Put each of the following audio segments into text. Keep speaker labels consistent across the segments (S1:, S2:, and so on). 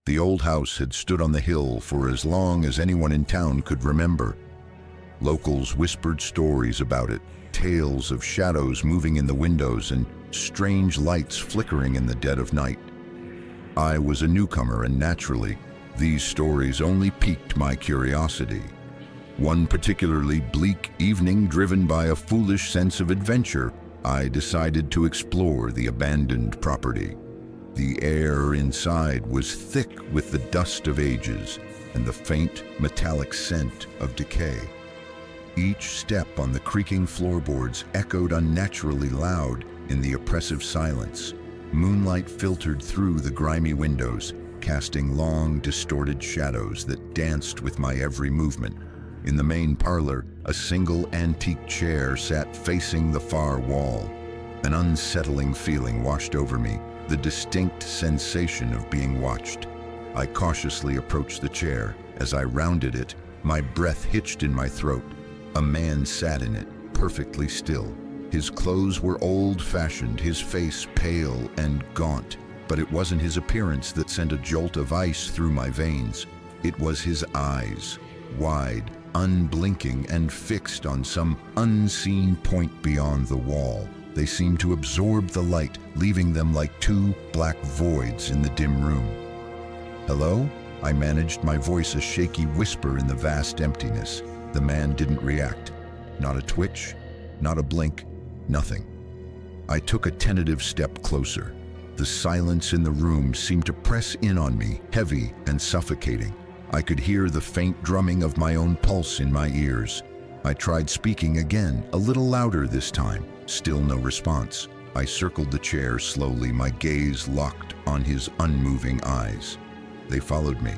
S1: The old house had stood on the hill for as long as anyone in town could remember. Locals whispered stories about it, tales of shadows moving in the windows and strange lights flickering in the dead of night. I was a newcomer, and naturally, these stories only piqued my curiosity. One particularly bleak evening, driven by a foolish sense of adventure, I decided to explore the abandoned property. The air inside was thick with the dust of ages and the faint, metallic scent of decay. Each step on the creaking floorboards echoed unnaturally loud in the oppressive silence. Moonlight filtered through the grimy windows, casting long, distorted shadows that danced with my every movement. In the main parlor, a single antique chair sat facing the far wall. An unsettling feeling washed over me, the distinct sensation of being watched. I cautiously approached the chair. As I rounded it, my breath hitched in my throat. A man sat in it, perfectly still. His clothes were old-fashioned, his face pale and gaunt, but it wasn't his appearance that sent a jolt of ice through my veins. It was his eyes, wide, unblinking, and fixed on some unseen point beyond the wall. They seemed to absorb the light, leaving them like two black voids in the dim room. "Hello?" I managed, my voice a shaky whisper in the vast emptiness. The man didn't react. Not a twitch, not a blink, nothing. I took a tentative step closer. The silence in the room seemed to press in on me, heavy and suffocating. I could hear the faint drumming of my own pulse in my ears. I tried speaking again, a little louder this time. Still no response. I circled the chair slowly, my gaze locked on his unmoving eyes. They followed me,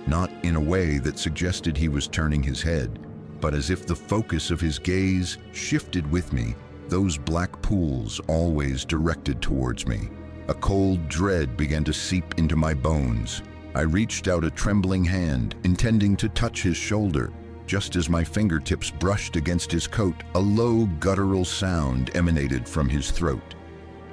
S1: not in a way that suggested he was turning his head, but as if the focus of his gaze shifted with me, those black pools always directed towards me. A cold dread began to seep into my bones. I reached out a trembling hand, intending to touch his shoulder. Just as my fingertips brushed against his coat, a low, guttural sound emanated from his throat.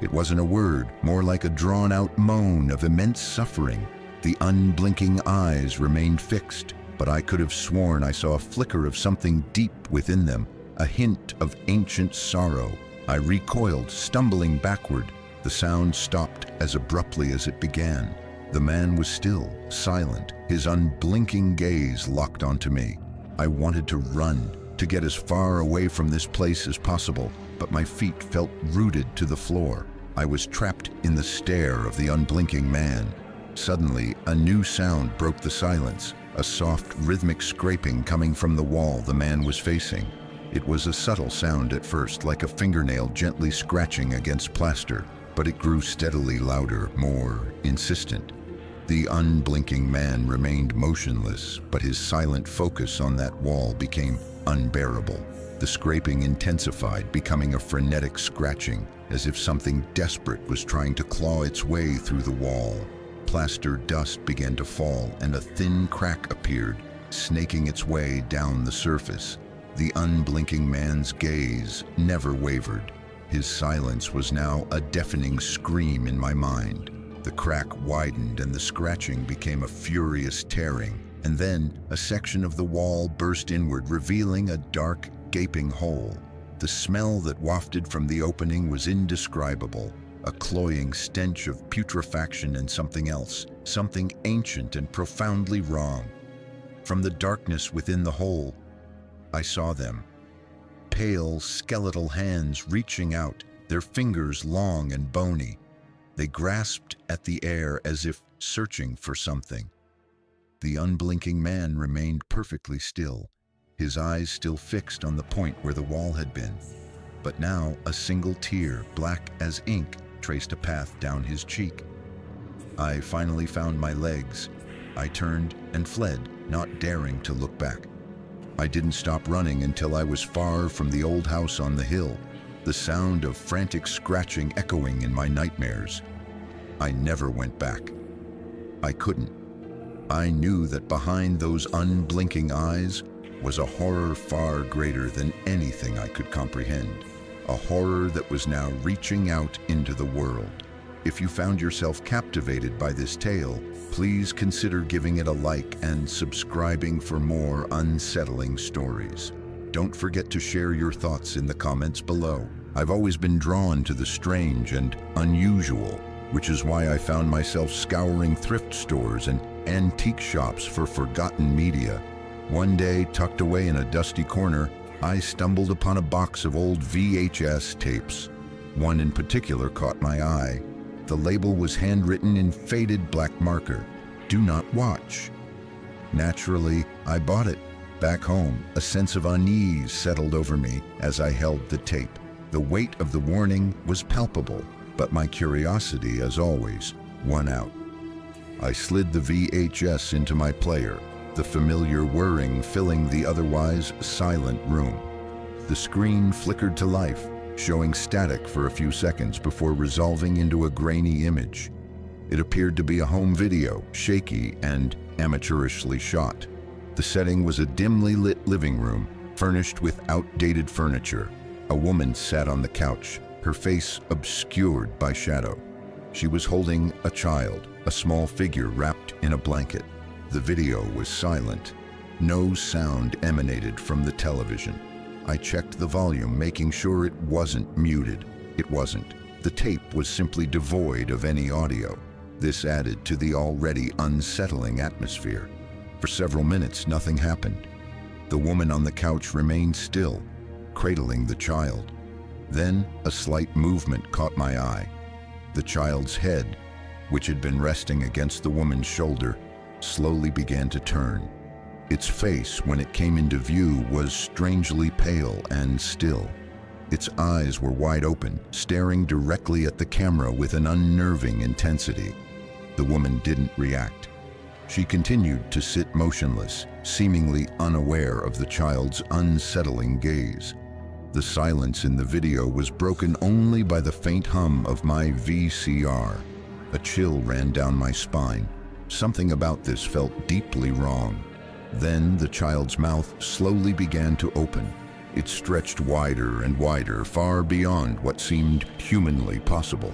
S1: It wasn't a word, more like a drawn-out moan of immense suffering. The unblinking eyes remained fixed, but I could have sworn I saw a flicker of something deep within them, a hint of ancient sorrow. I recoiled, stumbling backward. The sound stopped as abruptly as it began. The man was still, silent, his unblinking gaze locked onto me. I wanted to run, to get as far away from this place as possible, but my feet felt rooted to the floor. I was trapped in the stare of the unblinking man. Suddenly, a new sound broke the silence, a soft, rhythmic scraping coming from the wall the man was facing. It was a subtle sound at first, like a fingernail gently scratching against plaster, but it grew steadily louder, more insistent. The unblinking man remained motionless, but his silent focus on that wall became unbearable. The scraping intensified, becoming a frenetic scratching, as if something desperate was trying to claw its way through the wall. Plaster dust began to fall, and a thin crack appeared, snaking its way down the surface. The unblinking man's gaze never wavered. His silence was now a deafening scream in my mind. The crack widened and the scratching became a furious tearing, and then a section of the wall burst inward, revealing a dark, gaping hole. The smell that wafted from the opening was indescribable, a cloying stench of putrefaction and something else, something ancient and profoundly wrong. From the darkness within the hole, I saw them. Pale, skeletal hands reaching out, their fingers long and bony. They grasped at the air as if searching for something. The unblinking man remained perfectly still, his eyes still fixed on the point where the wall had been. But now a single tear, black as ink, traced a path down his cheek. I finally found my legs. I turned and fled, not daring to look back. I didn't stop running until I was far from the old house on the hill, the sound of frantic scratching echoing in my nightmares. I never went back. I couldn't. I knew that behind those unblinking eyes was a horror far greater than anything I could comprehend, a horror that was now reaching out into the world. If you found yourself captivated by this tale, please consider giving it a like and subscribing for more unsettling stories. Don't forget to share your thoughts in the comments below. I've always been drawn to the strange and unusual, which is why I found myself scouring thrift stores and antique shops for forgotten media. One day, tucked away in a dusty corner, I stumbled upon a box of old VHS tapes. One in particular caught my eye. The label was handwritten in faded black marker, "Do not watch." Naturally, I bought it. Back home, a sense of unease settled over me as I held the tape. The weight of the warning was palpable, but my curiosity, as always, won out. I slid the VHS into my player, the familiar whirring filling the otherwise silent room. The screen flickered to life, showing static for a few seconds before resolving into a grainy image. It appeared to be a home video, shaky and amateurishly shot. The setting was a dimly lit living room, furnished with outdated furniture. A woman sat on the couch, her face obscured by shadow. She was holding a child, a small figure wrapped in a blanket. The video was silent. No sound emanated from the television. I checked the volume, making sure it wasn't muted. It wasn't. The tape was simply devoid of any audio. This added to the already unsettling atmosphere. For several minutes, nothing happened. The woman on the couch remained still, cradling the child. Then a slight movement caught my eye. The child's head, which had been resting against the woman's shoulder, slowly began to turn. Its face, when it came into view, was strangely pale and still. Its eyes were wide open, staring directly at the camera with an unnerving intensity. The woman didn't react. She continued to sit motionless, seemingly unaware of the child's unsettling gaze. The silence in the video was broken only by the faint hum of my VCR. A chill ran down my spine. Something about this felt deeply wrong. Then the child's mouth slowly began to open. It stretched wider and wider, far beyond what seemed humanly possible.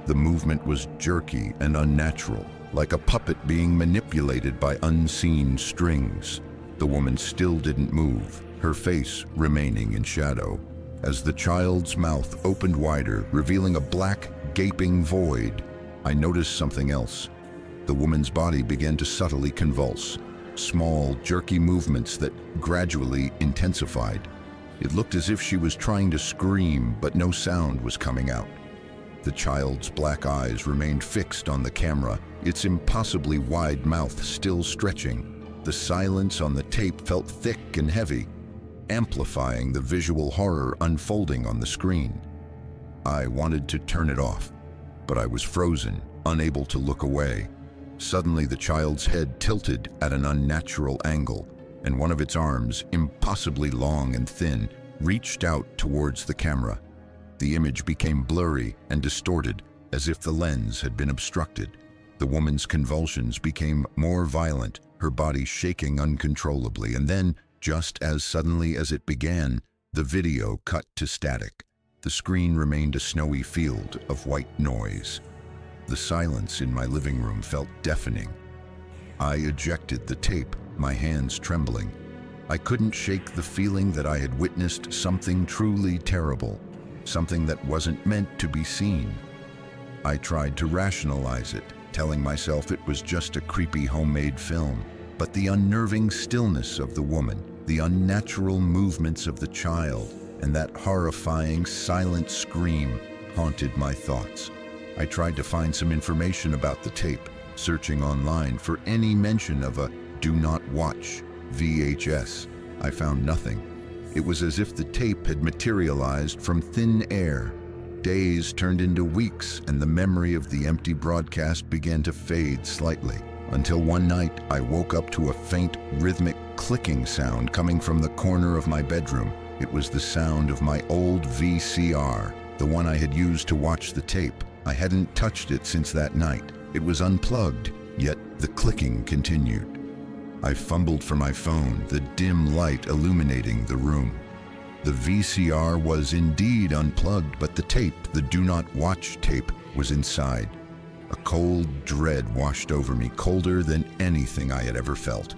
S1: The movement was jerky and unnatural, like a puppet being manipulated by unseen strings. The woman still didn't move, her face remaining in shadow. As the child's mouth opened wider, revealing a black, gaping void, I noticed something else. The woman's body began to subtly convulse, small, jerky movements that gradually intensified. It looked as if she was trying to scream, but no sound was coming out. The child's black eyes remained fixed on the camera, its impossibly wide mouth still stretching. The silence on the tape felt thick and heavy, amplifying the visual horror unfolding on the screen. I wanted to turn it off, but I was frozen, unable to look away. Suddenly, the child's head tilted at an unnatural angle, and one of its arms, impossibly long and thin, reached out towards the camera. The image became blurry and distorted, as if the lens had been obstructed. The woman's convulsions became more violent, her body shaking uncontrollably, and then, just as suddenly as it began, the video cut to static. The screen remained a snowy field of white noise. The silence in my living room felt deafening. I ejected the tape, my hands trembling. I couldn't shake the feeling that I had witnessed something truly terrible, something that wasn't meant to be seen. I tried to rationalize it, telling myself it was just a creepy homemade film. But the unnerving stillness of the woman, the unnatural movements of the child, and that horrifying, silent scream haunted my thoughts. I tried to find some information about the tape, searching online for any mention of a "do not watch" VHS. I found nothing. It was as if the tape had materialized from thin air. Days turned into weeks, and the memory of the empty broadcast began to fade slightly, until one night I woke up to a faint, rhythmic clicking sound coming from the corner of my bedroom. It was the sound of my old VCR, the one I had used to watch the tape. I hadn't touched it since that night. It was unplugged, yet the clicking continued. I fumbled for my phone, the dim light illuminating the room. The VCR was indeed unplugged, but the tape, the do not watch tape, was inside. A cold dread washed over me, colder than anything I had ever felt.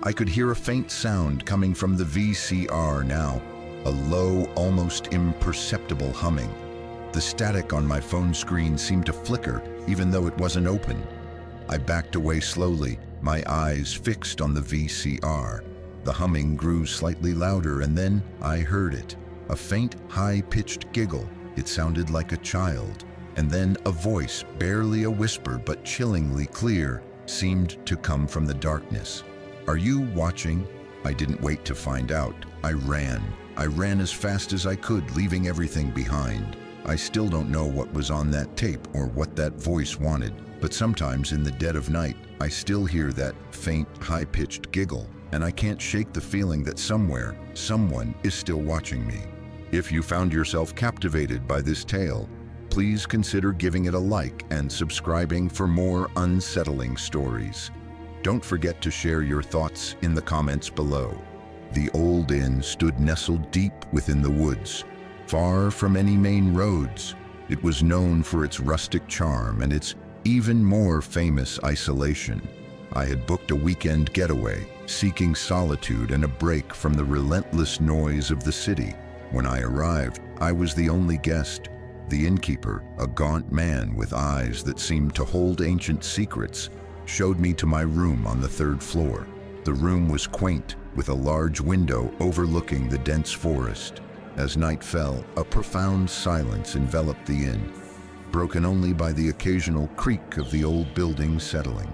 S1: I could hear a faint sound coming from the VCR now, a low, almost imperceptible humming. The static on my phone screen seemed to flicker, even though it wasn't open. I backed away slowly, my eyes fixed on the VCR. The humming grew slightly louder, and then I heard it. A faint, high-pitched giggle. It sounded like a child. And then a voice, barely a whisper but chillingly clear, seemed to come from the darkness. "Are you watching?" I didn't wait to find out. I ran. I ran as fast as I could, leaving everything behind. I still don't know what was on that tape or what that voice wanted, but sometimes in the dead of night, I still hear that faint, high-pitched giggle, and I can't shake the feeling that somewhere, someone is still watching me. If you found yourself captivated by this tale, please consider giving it a like and subscribing for more unsettling stories. Don't forget to share your thoughts in the comments below. The old inn stood nestled deep within the woods, far from any main roads. It was known for its rustic charm and its even more famous isolation. I had booked a weekend getaway, seeking solitude and a break from the relentless noise of the city. When I arrived, I was the only guest. The innkeeper, a gaunt man with eyes that seemed to hold ancient secrets, showed me to my room on the 3rd floor. The room was quaint, with a large window overlooking the dense forest. As night fell, a profound silence enveloped the inn, broken only by the occasional creak of the old building settling.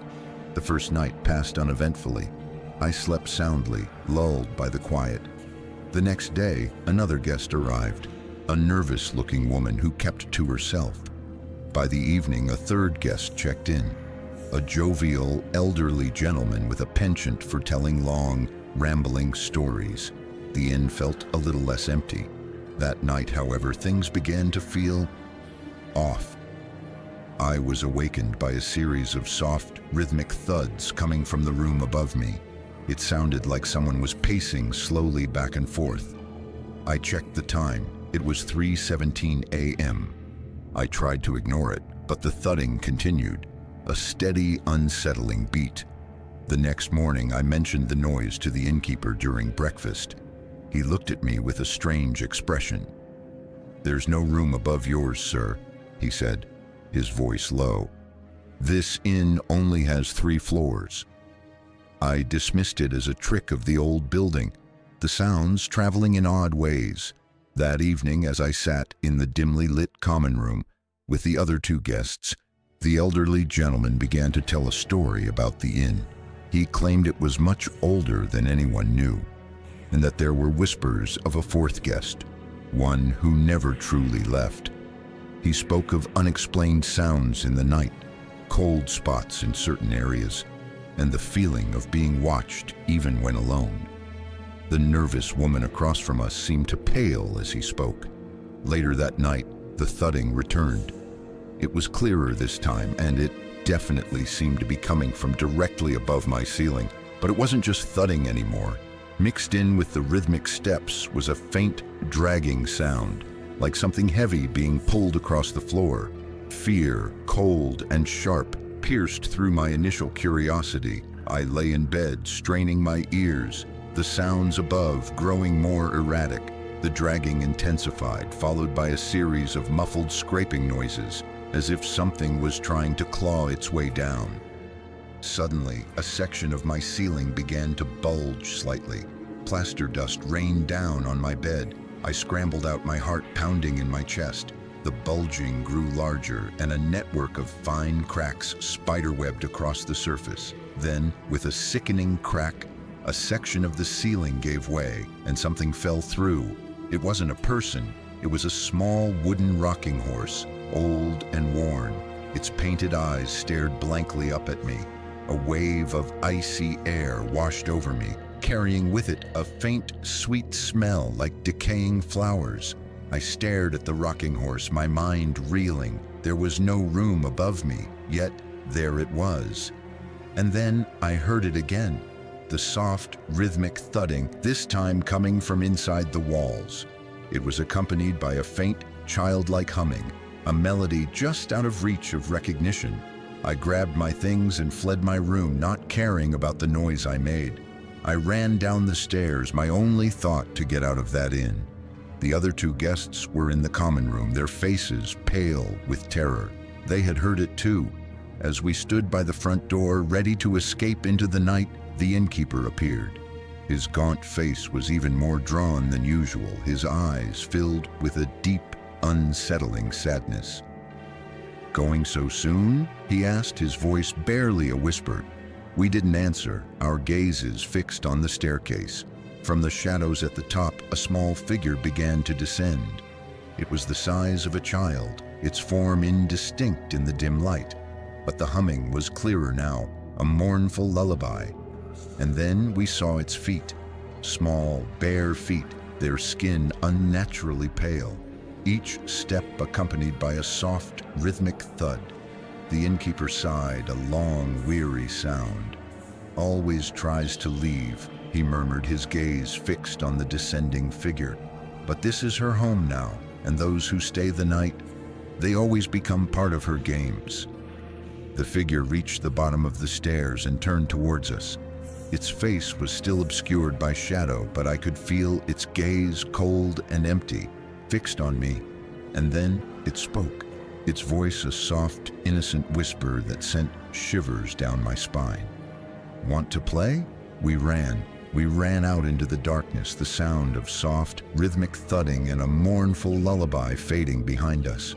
S1: The first night passed uneventfully. I slept soundly, lulled by the quiet. The next day, another guest arrived, a nervous-looking woman who kept to herself. By the evening, a 3rd guest checked in, a jovial, elderly gentleman with a penchant for telling long, rambling stories. The inn felt a little less empty. That night, however, things began to feel off. I was awakened by a series of soft, rhythmic thuds coming from the room above me. It sounded like someone was pacing slowly back and forth. I checked the time. It was 3:17 a.m. I tried to ignore it, but the thudding continued, a steady, unsettling beat. The next morning, I mentioned the noise to the innkeeper during breakfast. He looked at me with a strange expression. "There's no room above yours, sir," he said, his voice low. "This inn only has 3 floors." I dismissed it as a trick of the old building, the sounds traveling in odd ways. That evening, as I sat in the dimly lit common room with the other 2 guests, the elderly gentleman began to tell a story about the inn. He claimed it was much older than anyone knew, and that there were whispers of a 4th guest, one who never truly left. He spoke of unexplained sounds in the night, cold spots in certain areas, and the feeling of being watched even when alone. The nervous woman across from us seemed to pale as he spoke. Later that night, the thudding returned. It was clearer this time, and it definitely seemed to be coming from directly above my ceiling. But it wasn't just thudding anymore. Mixed in with the rhythmic steps was a faint, dragging sound, like something heavy being pulled across the floor. Fear, cold and sharp, pierced through my initial curiosity. I lay in bed, straining my ears, the sounds above growing more erratic. The dragging intensified, followed by a series of muffled scraping noises, as if something was trying to claw its way down. Suddenly, a section of my ceiling began to bulge slightly. Plaster dust rained down on my bed. I scrambled out, my heart pounding in my chest. The bulging grew larger, and a network of fine cracks spiderwebbed across the surface. Then, with a sickening crack, a section of the ceiling gave way, and something fell through. It wasn't a person. It was a small wooden rocking horse, old and worn. Its painted eyes stared blankly up at me. A wave of icy air washed over me, carrying with it a faint, sweet smell like decaying flowers. I stared at the rocking horse, my mind reeling. There was no room above me, yet there it was. And then I heard it again. the soft, rhythmic thudding, this time coming from inside the walls. It was accompanied by a faint, childlike humming, a melody just out of reach of recognition. I grabbed my things and fled my room, not caring about the noise I made. I ran down the stairs, my only thought to get out of that inn. The other two guests were in the common room, their faces pale with terror. They had heard it too. As we stood by the front door, ready to escape into the night, the innkeeper appeared. His gaunt face was even more drawn than usual, his eyes filled with a deep, unsettling sadness. "Going so soon?" he asked, his voice barely a whisper. We didn't answer, our gazes fixed on the staircase. From the shadows at the top, a small figure began to descend. It was the size of a child, its form indistinct in the dim light. But the humming was clearer now, a mournful lullaby. And then we saw its feet, small, bare feet, their skin unnaturally pale, each step accompanied by a soft, rhythmic thud. The innkeeper sighed, a long, weary sound. "Always tries to leave," he murmured, his gaze fixed on the descending figure. "But this is her home now, and those who stay the night, they always become part of her games." The figure reached the bottom of the stairs and turned towards us. Its face was still obscured by shadow, but I could feel its gaze, cold and empty, fixed on me. And then it spoke, its voice a soft, innocent whisper that sent shivers down my spine. "Want to play?" We ran out into the darkness, the sound of soft, rhythmic thudding and a mournful lullaby fading behind us.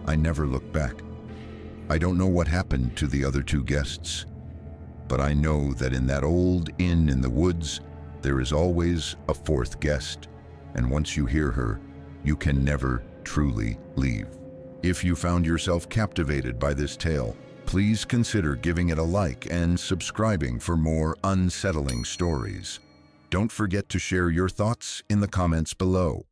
S1: I never looked back. I don't know what happened to the other two guests, but I know that in that old inn in the woods, there is always a fourth guest, and once you hear her, you can never truly leave. If you found yourself captivated by this tale, please consider giving it a like and subscribing for more unsettling stories. Don't forget to share your thoughts in the comments below.